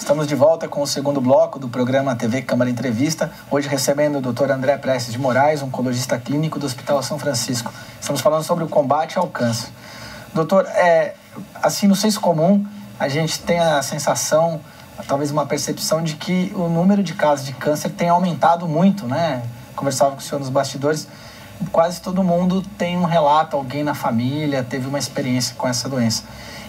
Estamos de volta com o segundo bloco do programa TV Câmara Entrevista, hoje recebendo o Dr. André Prestes de Moraes, oncologista clínico do Hospital São Francisco. Estamos falando sobre o combate ao câncer. Doutor, assim, no senso comum, a gente tem a sensação, talvez uma percepção de que o número de casos de câncer tem aumentado muito, né? Conversava com o senhor nos bastidores, quase todo mundo tem um relato, alguém na família teve uma experiência com essa doença.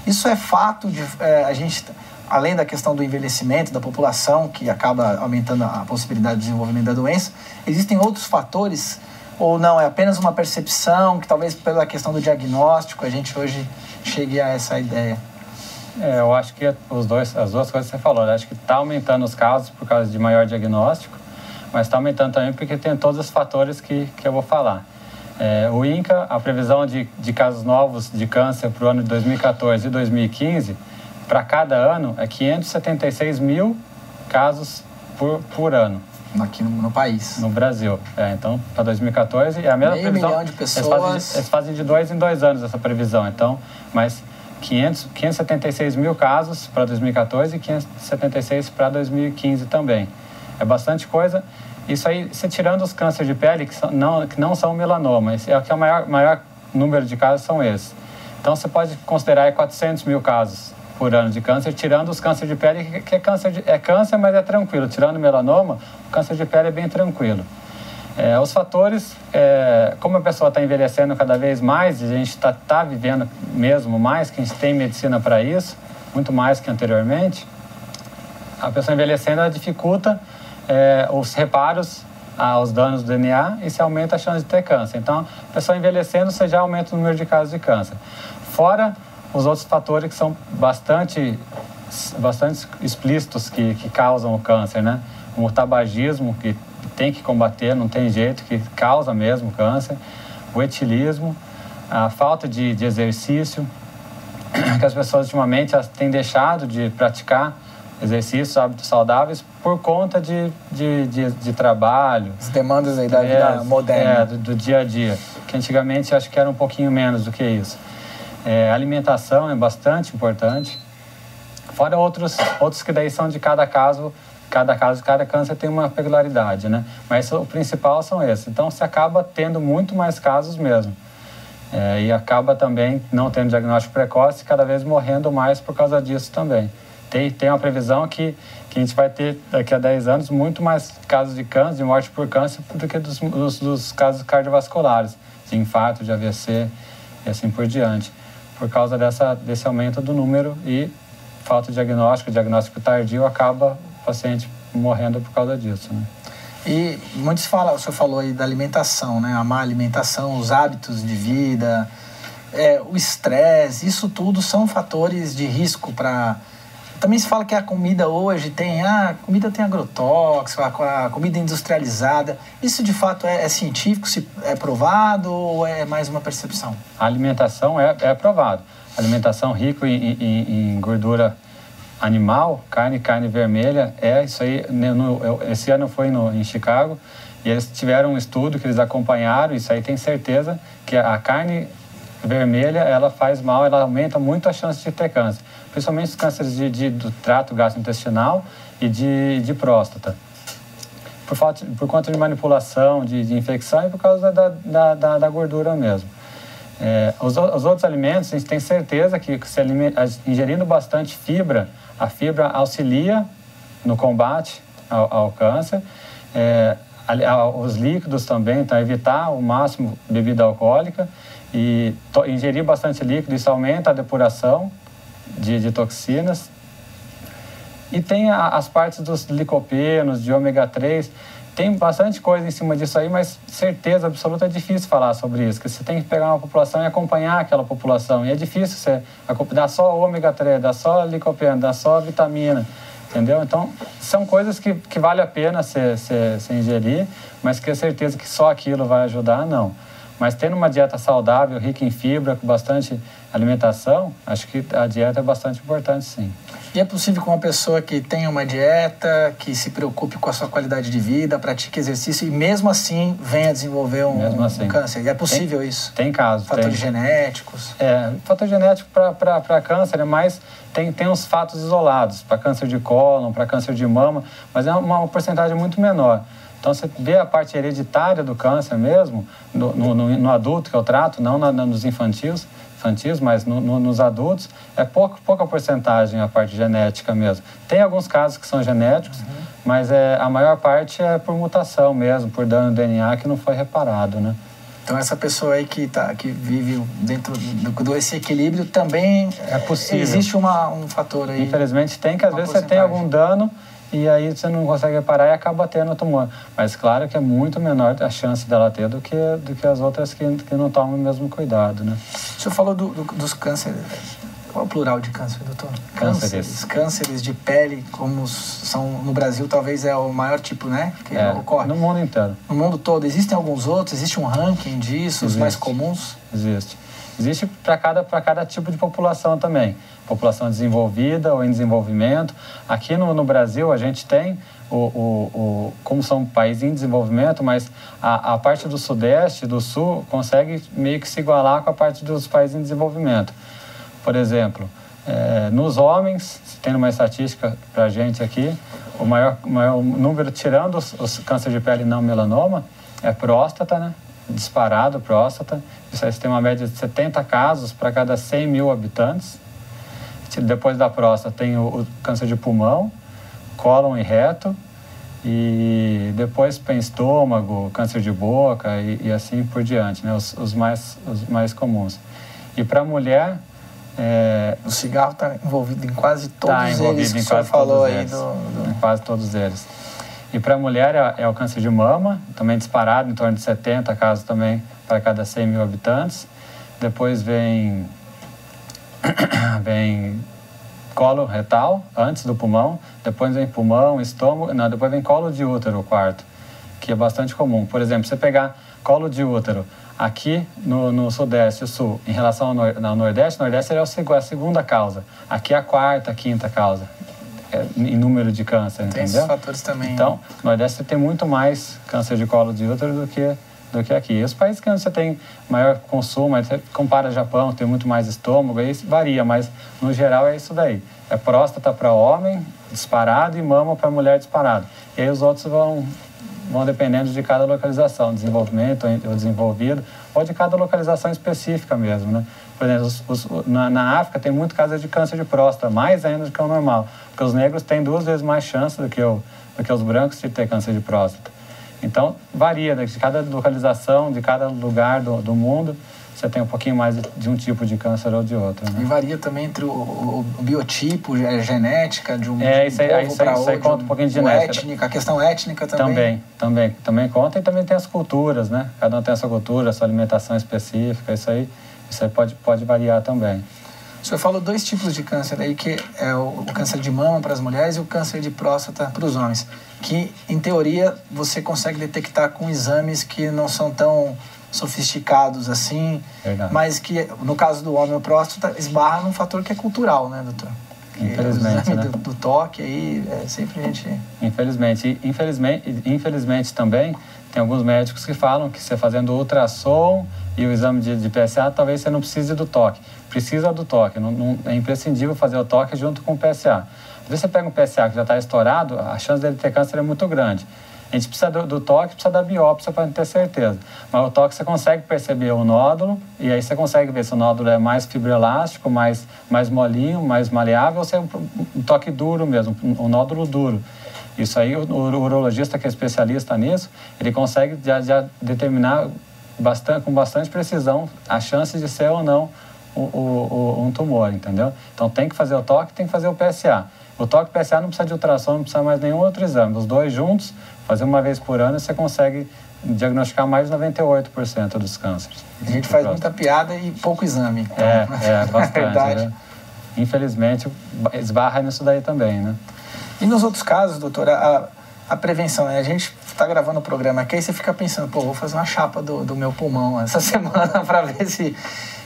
Isso é fato de a gente... Além da questão do envelhecimento da população, que acaba aumentando a possibilidade de desenvolvimento da doença, existem outros fatores ou não? É apenas uma percepção que talvez pela questão do diagnóstico a gente hoje chegue a essa ideia? Eu acho que as duas coisas que você falou. Eu acho que está aumentando os casos por causa de maior diagnóstico, mas está aumentando também porque tem todos os fatores que eu vou falar. O INCA, a previsão de casos novos de câncer para o ano de 2014 e 2015, para cada ano, é 576 mil casos por ano. Aqui no país. No Brasil. Então, para 2014, é a mesma previsão. 500 milhões de pessoas. Eles fazem de 2 em 2 anos essa previsão. Então, mas 576 mil casos para 2014 e 576 para 2015 também. É bastante coisa. Isso aí, se tirando os cânceres de pele, que não são melanoma, o maior número de casos são esses. Então, você pode considerar 400 mil casos por ano de câncer, tirando os cânceres de pele, que é câncer, mas é tranquilo. Tirando o melanoma, o câncer de pele é bem tranquilo. Os fatores, como a pessoa está envelhecendo cada vez mais, e a gente está vivendo mesmo mais, que a gente tem medicina para isso, muito mais que anteriormente, a pessoa envelhecendo, ela dificulta os reparos aos danos do DNA e se aumenta a chance de ter câncer. Então, a pessoa envelhecendo, você já aumenta o número de casos de câncer. Fora os outros fatores que são bastante explícitos que causam o câncer, né? O tabagismo, que tem que combater, não tem jeito, que causa mesmo câncer. O etilismo, a falta de exercício, que as pessoas ultimamente têm deixado de praticar exercícios, hábitos saudáveis por conta de trabalho. As demandas aí da vida moderna. Do dia a dia, que antigamente acho que era um pouquinho menos do que isso. Alimentação é bastante importante. Fora outros que daí são de cada caso, cada câncer tem uma peculiaridade, né? Mas o principal são esses. Então, você acaba tendo muito mais casos mesmo. E acaba também não tendo diagnóstico precoce e cada vez morrendo mais por causa disso também. Tem uma previsão que a gente vai ter, daqui a 10 anos, muito mais casos de câncer, de morte por câncer, do que dos casos cardiovasculares, de infarto, de AVC e assim por diante. Por causa desse aumento do número e falta de diagnóstico tardio, acaba o paciente morrendo por causa disso, né? E muitos falam, o senhor falou aí da alimentação, né? A má alimentação, os hábitos de vida, o estresse, isso tudo são fatores de risco para... Também se fala que a comida hoje tem agrotóxico, a comida industrializada. Isso de fato é científico, é provado ou é mais uma percepção? A alimentação é provado. A alimentação rica em gordura animal, carne vermelha, isso aí. Esse ano foi em Chicago e eles tiveram um estudo que eles acompanharam. Isso aí tem certeza que a carne vermelha, ela faz mal, ela aumenta muito a chance de ter câncer. Principalmente os cânceres do trato gastrointestinal e de próstata. Por conta de manipulação, de infecção e por causa da gordura mesmo. Os outros alimentos, a gente tem certeza que ingerindo bastante fibra, a fibra auxilia no combate ao câncer. Os líquidos também, então evitar ao máximo bebida alcoólica e ingerir bastante líquido, isso aumenta a depuração de toxinas. E tem as partes dos licopenos, de ômega 3, tem bastante coisa em cima disso aí, mas certeza absoluta é difícil falar sobre isso, porque você tem que pegar uma população e acompanhar aquela população, e é difícil você dar só ômega 3, dar só licopeno, dar só vitamina, entendeu? Então, são coisas que vale a pena você ingerir, mas que é certeza que só aquilo vai ajudar, não. Mas tendo uma dieta saudável, rica em fibra, com bastante alimentação, acho que a dieta é bastante importante, sim. E é possível que uma pessoa que tenha uma dieta, que se preocupe com a sua qualidade de vida, pratique exercício e mesmo assim venha a desenvolver um câncer? E é possível isso? Tem casos. Fatores genéticos? Fator genético para câncer é mais... Tem uns fatos isolados, para câncer de cólon, para câncer de mama, mas é uma porcentagem muito menor. Então, você vê a parte hereditária do câncer mesmo, no adulto que eu trato, não nos infantis, mas nos adultos, é pouca porcentagem a parte genética mesmo. Tem alguns casos que são genéticos, mas a maior parte é por mutação mesmo, por dano no DNA que não foi reparado, né? Então, essa pessoa aí que vive dentro desse equilíbrio também é possível. Existe um fator aí. Infelizmente tem, que às vezes você tem algum dano e aí você não consegue reparar e acaba tendo tumor. Mas claro que é muito menor a chance dela ter do que as outras que não tomam o mesmo cuidado, né? O senhor falou dos cânceres. Qual é o plural de câncer, doutor? Cânceres de pele, como são no Brasil, talvez é o maior tipo, né? Que ocorre. No mundo inteiro. No mundo todo. Existem alguns outros? Existe um ranking disso, os mais comuns? Existe para cada tipo de população também. População desenvolvida ou em desenvolvimento. Aqui no Brasil a gente tem, como são um país em desenvolvimento, mas a parte do Sudeste, do Sul, consegue meio que se igualar com a parte dos países em desenvolvimento. Por exemplo, nos homens, tendo uma estatística para a gente aqui, o maior número, tirando os cânceres de pele não melanoma, é próstata, né? Disparado próstata. Isso aí tem uma média de 70 casos para cada 100 mil habitantes. Depois da próstata tem o câncer de pulmão, cólon e reto, e depois tem estômago, câncer de boca e assim por diante, né? Os mais comuns. E para a mulher... O cigarro está envolvido em quase todos eles que o senhor falou aí. Em quase todos eles. E para a mulher é o câncer de mama, também disparado, em torno de 70 casos também para cada 100 mil habitantes. Depois vem colo retal, antes do pulmão. Depois vem pulmão, estômago. Não, depois vem colo de útero, o quarto, que é bastante comum. Por exemplo, você pegar colo de útero aqui no Sudeste e Sul, em relação ao Nordeste, é a segunda causa. Aqui é a quarta, a quinta causa. Em número de câncer, tem entendeu? Esses fatores também. Então, no Nordeste você tem muito mais câncer de colo de útero do que aqui. E os países que você tem maior consumo, aí você compara Japão, tem muito mais estômago, aí varia, mas no geral é isso daí. É próstata para homem, disparado, e mama para mulher, disparado. E aí os outros vão dependendo de cada localização, desenvolvimento ou desenvolvido, ou de cada localização específica mesmo, né? Por exemplo, na África tem muito caso de câncer de próstata, mais ainda do que o normal, porque os negros têm 2 vezes mais chance do que os brancos de ter câncer de próstata. Então, varia, né? De cada localização, de cada lugar do mundo, você tem um pouquinho mais de um tipo de câncer ou de outro, né? E varia também entre o biotipo, a genética de um povo para outro. Isso aí conta um pouquinho de genética. A questão étnica também. Também conta, e também tem as culturas, né? Cada um tem a sua cultura, a sua alimentação específica, isso aí pode variar também. O senhor falou 2 tipos de câncer aí, que é o câncer de mama para as mulheres e o câncer de próstata para os homens, que, em teoria, você consegue detectar com exames que não são tão sofisticados assim, Verdade. Mas que, no caso do homem, a próstata esbarra num fator que é cultural, né, doutor? Infelizmente, o exame, né? do toque aí, sempre a gente... Infelizmente também, tem alguns médicos que falam que você fazendo ultrassom e o exame de PSA, talvez você não precise do toque. Precisa do toque, é imprescindível fazer o toque junto com o PSA. Às vezes você pega um PSA que já está estourado, a chance dele ter câncer é muito grande. A gente precisa do toque, precisa da biópsia para ter certeza. Mas o toque você consegue perceber o nódulo, e aí você consegue ver se o nódulo é mais fibroelástico, mais molinho, mais maleável, ou se é um toque duro mesmo, um nódulo duro. Isso aí, o urologista que é especialista nisso, ele consegue já determinar com bastante precisão a chance de ser ou não um tumor, entendeu? Então tem que fazer o toque, tem que fazer o PSA. O toque e o PSA não precisa de ultrassom, não precisa mais nenhum outro exame. Os 2 juntos, fazer uma vez por ano, você consegue diagnosticar mais de 98% dos cânceres. A gente faz muita piada e pouco exame. Então. Bastante. Verdade. Né? Infelizmente, esbarra nisso daí também, né? E nos outros casos, doutora, a prevenção, né? A gente está gravando o programa aqui e você fica pensando, pô, vou fazer uma chapa do meu pulmão essa semana para ver se...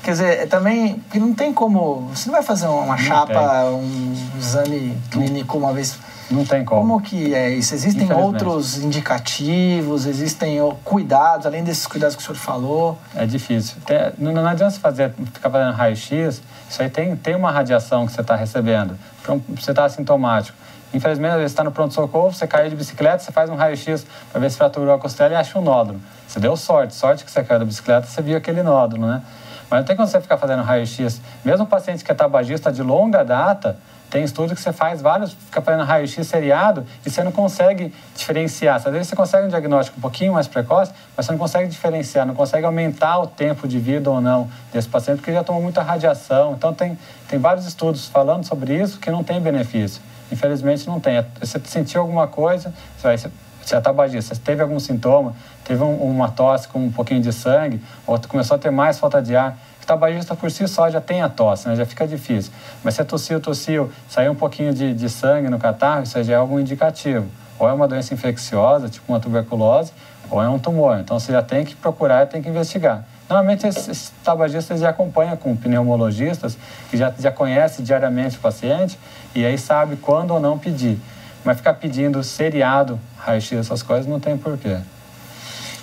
Quer dizer, também, porque não tem como... Você não vai fazer uma chapa, um exame clínico uma vez... Não tem como. Como que é isso? Existem outros indicativos, existem cuidados, além desses cuidados que o senhor falou? É difícil. Não adianta você ficar fazendo raio-x, isso aí tem uma radiação que você está recebendo. Você está assintomático. Infelizmente, às vezes você está no pronto-socorro, você caiu de bicicleta, você faz um raio-x para ver se fraturou a costela e acha um nódulo. Você deu sorte que você caiu da bicicleta, você viu aquele nódulo, né? Mas não tem como você ficar fazendo raio-x. Mesmo o paciente que é tabagista de longa data, tem estudo que você faz fica fazendo raio-x seriado e você não consegue diferenciar. Às vezes você consegue um diagnóstico um pouquinho mais precoce, mas você não consegue diferenciar, não consegue aumentar o tempo de vida ou não desse paciente, porque já tomou muita radiação. Então, tem vários estudos falando sobre isso que não tem benefício. Infelizmente, não tem. Você sentiu alguma coisa, você é tabagista, você teve algum sintoma, teve uma tosse com um pouquinho de sangue, ou começou a ter mais falta de ar. O tabagista por si só já tem a tosse, né? Já fica difícil. Mas você tossiu, saiu um pouquinho de sangue no catarro, isso já é algum indicativo. Ou é uma doença infecciosa, tipo uma tuberculose, ou é um tumor. Então, você já tem que procurar e tem que investigar. Normalmente, esses tabagistas já acompanham com pneumologistas, que já conhecem diariamente o paciente, e aí sabe quando ou não pedir. Mas ficar pedindo seriado, raio-x, essas coisas, não tem porquê.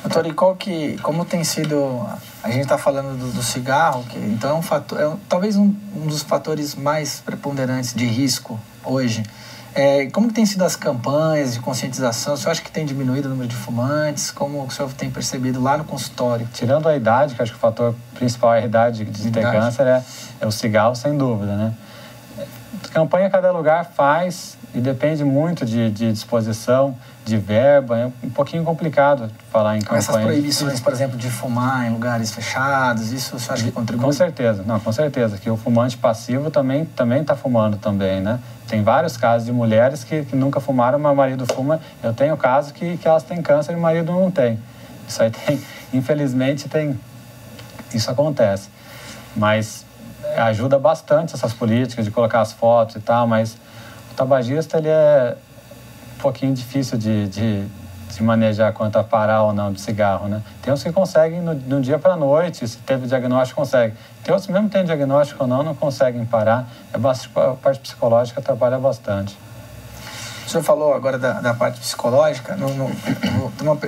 Doutor, e como tem sido... A gente está falando do cigarro, que então é um fator, talvez um dos fatores mais preponderantes de risco hoje. Como que tem sido as campanhas de conscientização? O senhor acha que tem diminuído o número de fumantes? Como o senhor tem percebido lá no consultório? Tirando a idade, que acho que o fator principal é a idade de ter câncer, é o cigarro, sem dúvida, né? Campanha cada lugar faz e depende muito de disposição, de verba. É um pouquinho complicado falar em campanha. Essas proibições, por exemplo, de fumar em lugares fechados, isso você acha que contribui? Com certeza. Que o fumante passivo também está fumando também, né? Tem vários casos de mulheres que nunca fumaram, mas o marido fuma. Eu tenho casos que elas têm câncer e o marido não tem. Isso aí infelizmente isso acontece. Mas ajuda bastante essas políticas de colocar as fotos e tal, mas o tabagista, ele é um pouquinho difícil de manejar quanto a parar ou não de cigarro, né? Tem uns que conseguem no dia para a noite, se teve diagnóstico, consegue. Tem outros, mesmo tendo diagnóstico ou não conseguem parar. A parte psicológica trabalha bastante. O senhor falou agora da parte psicológica,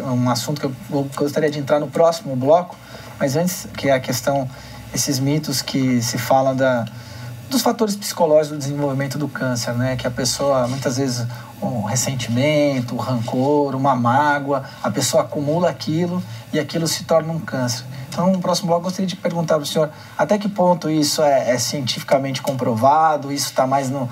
um assunto que eu gostaria de entrar no próximo bloco, mas antes, que é a questão, esses mitos que se falam dos fatores psicológicos do desenvolvimento do câncer, né? Que a pessoa, muitas vezes, um ressentimento, um rancor, uma mágoa, a pessoa acumula aquilo e aquilo se torna um câncer. Então, no próximo bloco, eu gostaria de perguntar para o senhor até que ponto isso é cientificamente comprovado, isso está mais no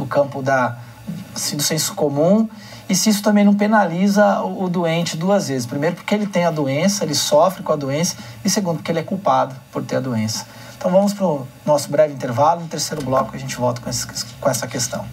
campo do senso comum, e se isso também não penaliza o doente duas vezes. Primeiro, porque ele tem a doença, ele sofre com a doença, e segundo, porque ele é culpado por ter a doença. Então vamos para o nosso breve intervalo. No terceiro bloco a gente volta com essa questão.